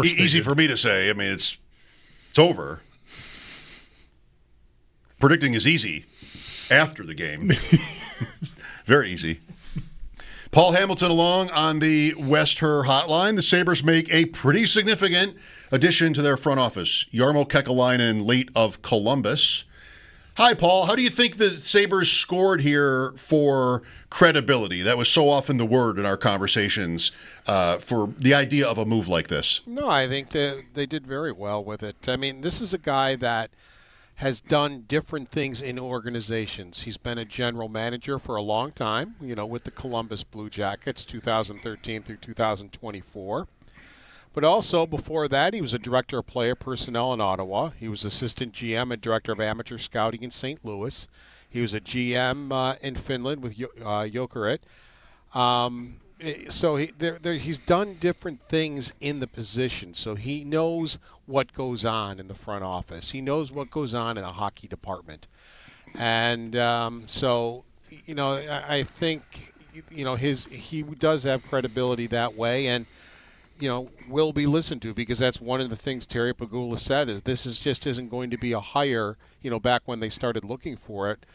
course, easy for me to say. I mean, it's over. Predicting is easy after the game. Very easy. Paul Hamilton along on the West Her hotline. The Sabres make a pretty significant addition to their front office. Jarmo Kekalainen, late of Columbus. Hi, Paul. How do you think the Sabres scored here for credibility? That was so often the word in our conversations for the idea of a move like this. No, I think that they did very well with it. I mean, this is a guy that has done different things in organizations. He's been a general manager for a long time, with the Columbus Blue Jackets, 2013 through 2024. But also, before that, he was a director of player personnel in Ottawa. He was assistant GM and director of amateur scouting in St. Louis. He was a GM in Finland with Jokerit. So he's done different things in the position. So he knows what goes on in the front office. He knows what goes on in the hockey department. And I think, he does have credibility that way and, will be listened to, because that's one of the things Terry Pegula said is this just isn't going to be a hire, back when they started looking for it,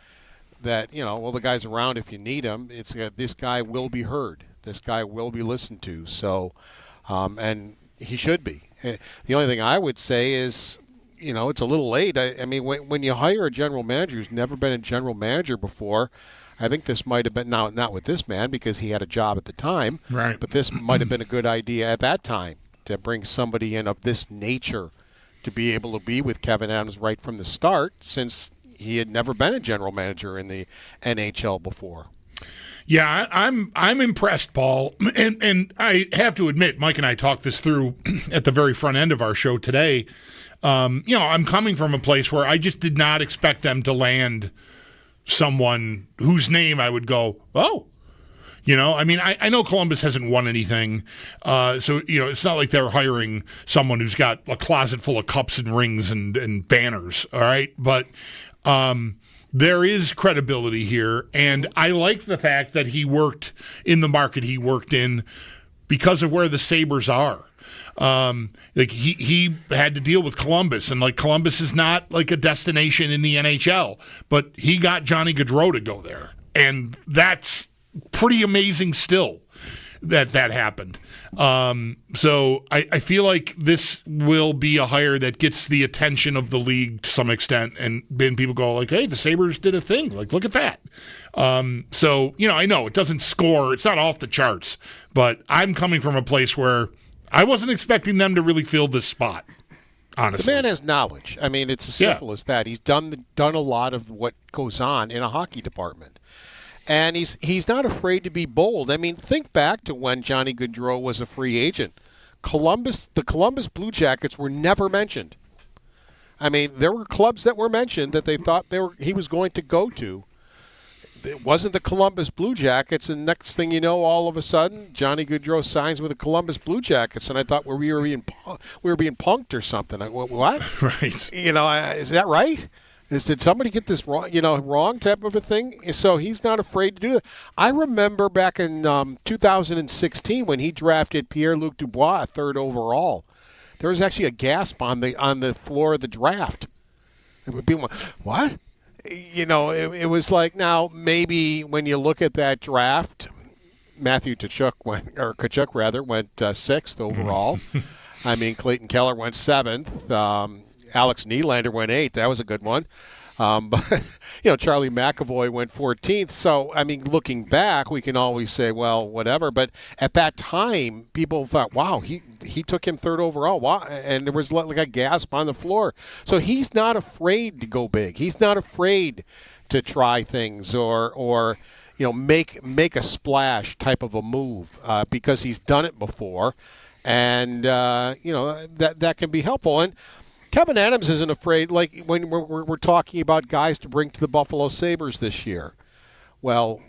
that, the guy's around if you need him. It's this guy will be heard. This guy will be listened to. So, and he should be. The only thing I would say is, it's a little late. I mean, when you hire a general manager who's never been a general manager before, I think this might have been, now not with this man because he had a job at the time, right? But this might have been a good idea at that time to bring somebody in of this nature to be able to be with Kevin Adams right from the start, since he had never been a general manager in the NHL before. Yeah, I'm impressed, Paul, and I have to admit, Mike and I talked this through at the very front end of our show today. I'm coming from a place where I just did not expect them to land someone whose name I would go, oh. I know Columbus hasn't won anything, so it's not like they're hiring someone who's got a closet full of cups and rings and banners, all right? But there is credibility here, and I like the fact that he worked in the market he worked in because of where the Sabres are. He had to deal with Columbus, and Columbus is not like a destination in the NHL, but he got Johnny Gaudreau to go there, and that's pretty amazing still that happened. So I feel like this will be a hire that gets the attention of the league to some extent, and then people go hey, the Sabres did a thing. Look at that. I know it doesn't score. It's not off the charts, but I'm coming from a place where I wasn't expecting them to really fill this spot, honestly. The man has knowledge. I mean, it's as simple as that. He's done a lot of what goes on in a hockey department. And he's not afraid to be bold. I mean, think back to when Johnny Gaudreau was a free agent. The Columbus Blue Jackets were never mentioned. I mean, there were clubs that were mentioned that they thought he was going to go to. It wasn't the Columbus Blue Jackets, and next thing you know, all of a sudden, Johnny Gaudreau signs with the Columbus Blue Jackets, and I thought we were being punked or something. What? Right. Is that right? Did somebody get this wrong? Wrong type of a thing. So he's not afraid to do that. I remember back in 2016 when he drafted Pierre-Luc Dubois, third overall. There was actually a gasp on the floor of the draft. It would be what? It was like, now maybe when you look at that draft, Matthew Tkachuk went sixth overall. I mean, Clayton Keller went seventh. Alex Nylander went 8th. That was a good one. But Charlie McAvoy went 14th. So, I mean, looking back, we can always say, well, whatever. But at that time, people thought, wow, he took him third overall. Wow. And there was like a gasp on the floor. So he's not afraid to go big. He's not afraid to try things or make a splash type of a move because he's done it before. And, that can be helpful. And Kevin Adams isn't afraid, like when we're talking about guys to bring to the Buffalo Sabres this year. Well,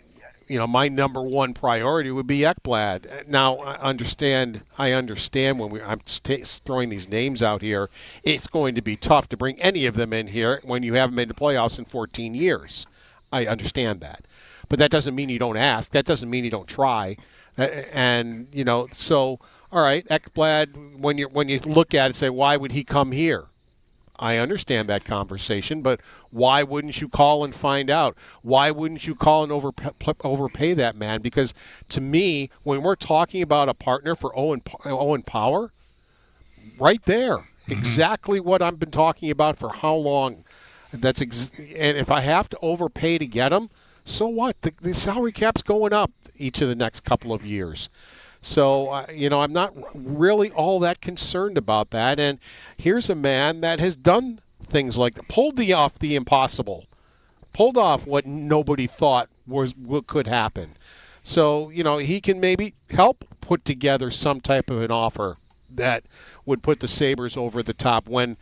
my number one priority would be Ekblad. Now, I understand when I'm throwing these names out here, it's going to be tough to bring any of them in here when you haven't made the playoffs in 14 years. I understand that. But that doesn't mean you don't ask. That doesn't mean you don't try. So all right, Ekblad, when you look at it, say, why would he come here? I understand that conversation, but why wouldn't you call and find out? Why wouldn't you call and overpay that man? Because to me, when we're talking about a partner for Owen Power, right there, exactly what I've been talking about for how long. And if I have to overpay to get him, so what? The salary cap's going up each of the next couple of years. So, I'm not really all that concerned about that. And here's a man that has done things like that, pulled off the impossible, pulled off what nobody thought what could happen. So, he can maybe help put together some type of an offer that would put the Sabres over the top when,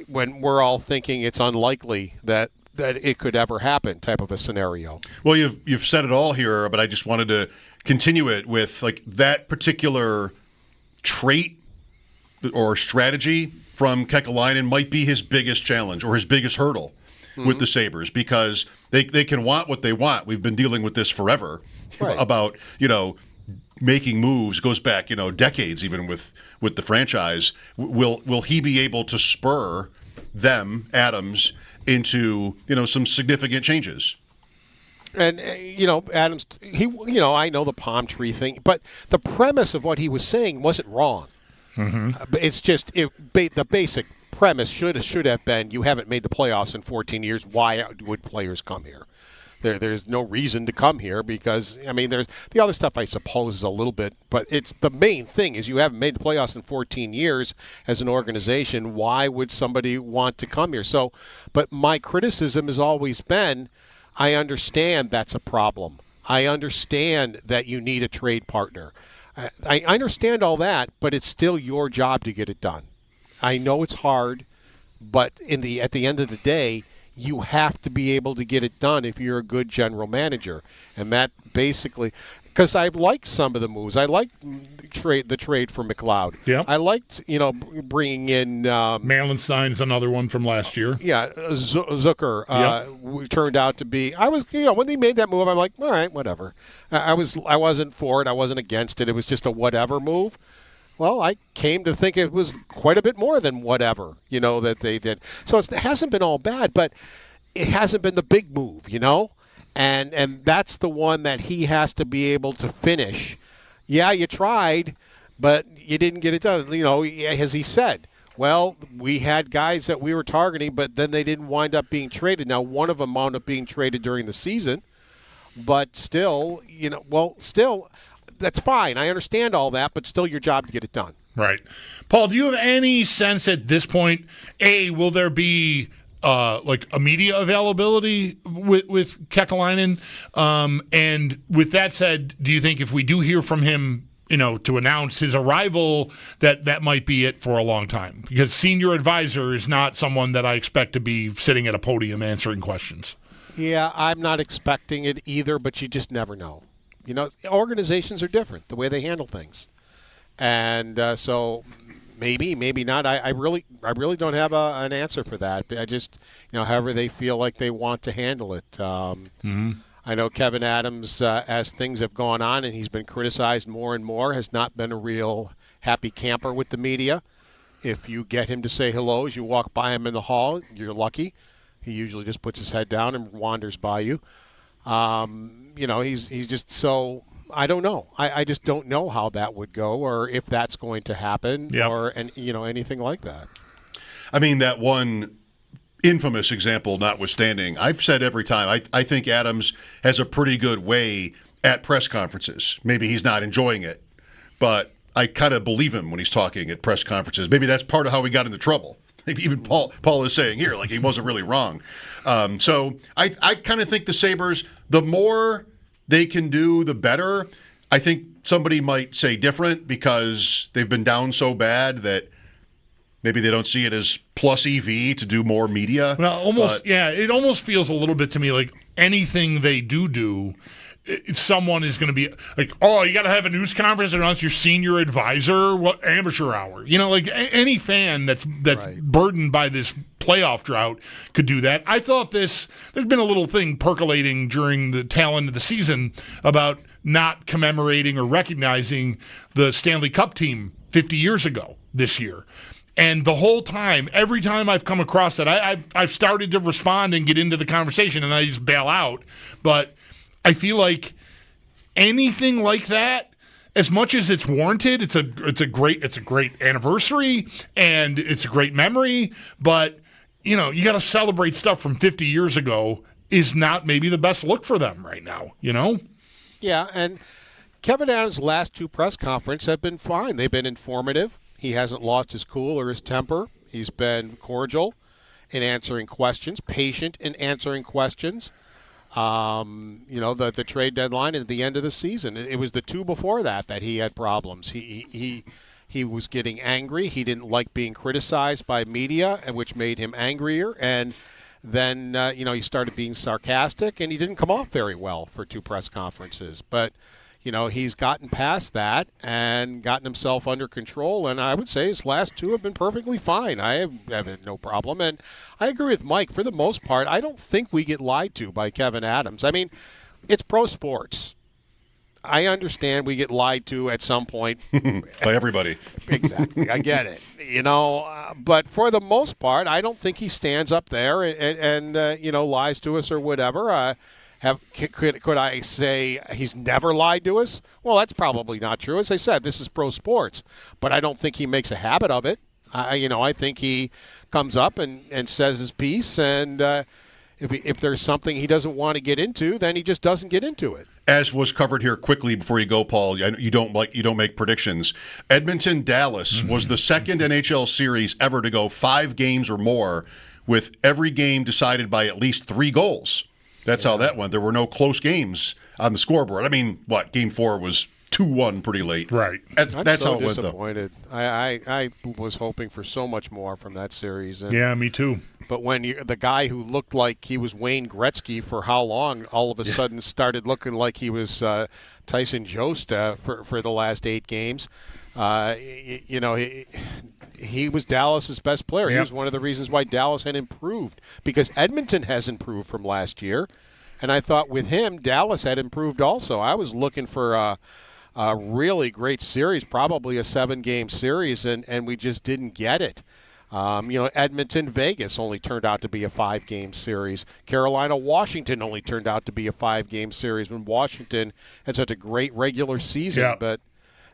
when we're all thinking it's unlikely that it could ever happen type of a scenario. Well, you've said it all here, but I just wanted to continue it with like that particular trait or strategy from Kekalainen might be his biggest challenge or his biggest hurdle with the Sabres, because they can want what they want. We've been dealing with this forever about, making moves. Goes back, decades even with the franchise. Will he be able to spur them, Adams, into, some significant changes? And, Adams, I know the palm tree thing, but the premise of what he was saying wasn't wrong. But it's just the basic premise should have been, you haven't made the playoffs in 14 years. Why would players come here? There's no reason to come here because, there's the other stuff I suppose is a little bit, but it's the main thing is you haven't made the playoffs in 14 years as an organization. Why would somebody want to come here? So, but my criticism has always been, I understand that's a problem. I understand that you need a trade partner. I understand all that, but it's still your job to get it done. I know it's hard, but at the end of the day, you have to be able to get it done if you're a good general manager. And that basically, because I liked some of the moves. I liked the trade for McLeod. Yeah. I liked, bringing in Malenstein's another one from last year. Yeah, Zucker turned out to be. I was, when they made that move, I'm like, all right, whatever. I wasn't for it. I wasn't against it. It was just a whatever move. Well, I came to think it was quite a bit more than whatever, that they did. So it hasn't been all bad, but it hasn't been the big move, And that's the one that he has to be able to finish. Yeah, you tried, but you didn't get it done. As he said, well, we had guys that we were targeting, but then they didn't wind up being traded. Now, one of them wound up being traded during the season, but still, that's fine. I understand all that, but still your job to get it done. Right. Paul, do you have any sense at this point, will there be like a media availability with Kekalainen? And with that said, do you think if we do hear from him, to announce his arrival, that might be it for a long time? Because senior advisor is not someone that I expect to be sitting at a podium answering questions. Yeah, I'm not expecting it either, but you just never know. Organizations are different, the way they handle things. And so maybe not. I really don't have an answer for that. I just, however they feel like they want to handle it. I know Kevin Adams, as things have gone on and he's been criticized more and more, has not been a real happy camper with the media. If you get him to say hello as you walk by him in the hall, you're lucky. He usually just puts his head down and wanders by you. He's just so, I don't know. I just don't know how that would go or if that's going to happen or anything like that. That one infamous example notwithstanding, I've said every time, I think Adams has a pretty good way at press conferences. Maybe he's not enjoying it, but I kind of believe him when he's talking at press conferences. Maybe that's part of how we got into trouble. Maybe even Paul is saying here, like he wasn't really wrong. So I kind of think the Sabres, the more they can do, the better. I think somebody might say different because they've been down so bad that maybe they don't see it as plus EV to do more media. Well, almost, it almost feels a little bit to me like anything they do, someone is going to be like, oh, you got to have a news conference and announce your senior advisor, what amateur hour. Like any fan that's right. burdened by this playoff drought could do that. I thought there's been a little thing percolating during the tail end of the season about not commemorating or recognizing the Stanley Cup team 50 years ago this year. And the whole time, every time I've come across that, I've started to respond and get into the conversation, and I just bail out. But I feel like anything like that, as much as it's warranted, it's a great anniversary and it's a great memory. But you got to celebrate stuff from 50 years ago is not maybe the best look for them right now. Yeah, and Kevin Adams' last 2 press conferences have been fine. They've been informative. He hasn't lost his cool or his temper. He's been cordial in answering questions, patient in answering questions. The trade deadline at the end of the season. It was the 2 before that he had problems. He was getting angry. He didn't like being criticized by media, which made him angrier. And then, he started being sarcastic, and he didn't come off very well for 2 press conferences. But, he's gotten past that and gotten himself under control. And I would say his last 2 have been perfectly fine. I have no problem. And I agree with Mike. For the most part, I don't think we get lied to by Kevin Adams. I mean, it's pro sports. I understand we get lied to at some point. By everybody. Exactly. I get it. But for the most part, I don't think he stands up there and lies to us or whatever. Could I say he's never lied to us? Well, that's probably not true. As I said, this is pro sports. But I don't think he makes a habit of it. I think he comes up and says his piece, and if there's something he doesn't want to get into, then he just doesn't get into it. As was covered here quickly before you go, Paul, you don't make predictions. Edmonton-Dallas was the second NHL series ever to go 5 games or more, with every game decided by at least 3 goals. That's how that went. There were no close games on the scoreboard. I mean, Game 4 was 2-1 pretty late. Right. That's so how it went, though. Disappointed. I was hoping for so much more from that series. And, yeah, me too. But when the guy who looked like he was Wayne Gretzky for how long, all of a sudden started looking like he was Tyson Jost for the last 8 games, he was Dallas's best player. He was one of the reasons why Dallas had improved, because Edmonton has improved from last year. And I thought with him, Dallas had improved also. I was looking for a really great series, probably a 7-game series, and we just didn't get it. Edmonton-Vegas only turned out to be a 5-game series. Carolina-Washington only turned out to be a 5-game series when Washington had such a great regular season. Yeah. But,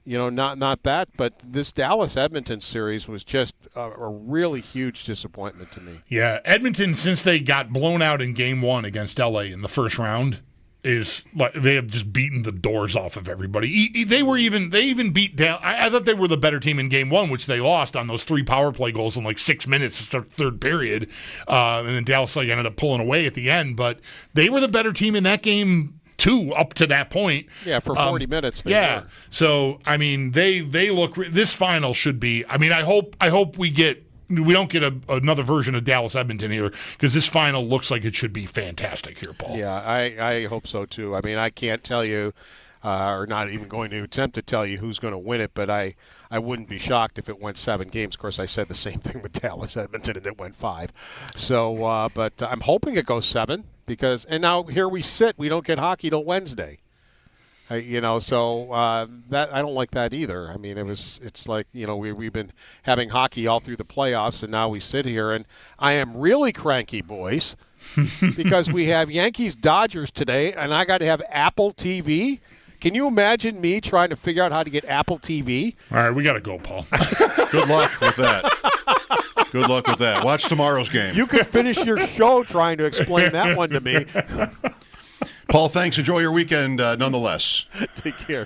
not that. But this Dallas-Edmonton series was just a really huge disappointment to me. Yeah, Edmonton, since they got blown out in Game 1 against LA in the first round, is like they have just beaten the doors off of everybody. They even beat Dallas. I thought they were the better team in Game 1, which they lost on those 3 power play goals in like 6 minutes, third period, and then Dallas ended up pulling away at the end. But they were the better team in that game too, up to that point. Yeah, for 40 minutes. They were. So I mean, they look. This final should be. I mean, I hope we don't get another version of Dallas Edmonton here, because this final looks like it should be fantastic here, Paul. Yeah, I hope so too. I mean, I can't tell you, or not even going to attempt to tell you who's going to win it, but I wouldn't be shocked if it went 7 games. Of course, I said the same thing with Dallas Edmonton, and it went 5. So, but I'm hoping it goes 7, and now here we sit. We don't get hockey till Wednesday. That I don't like that either. I mean, it's like, we've been having hockey all through the playoffs, and now we sit here, and I am really cranky, boys, because we have Yankees-Dodgers today, and I got to have Apple TV. Can you imagine me trying to figure out how to get Apple TV? All right, we got to go, Paul. Good luck with that. Good luck with that. Watch tomorrow's game. You can finish your show trying to explain that one to me. Paul, thanks. Enjoy your weekend nonetheless. Take care.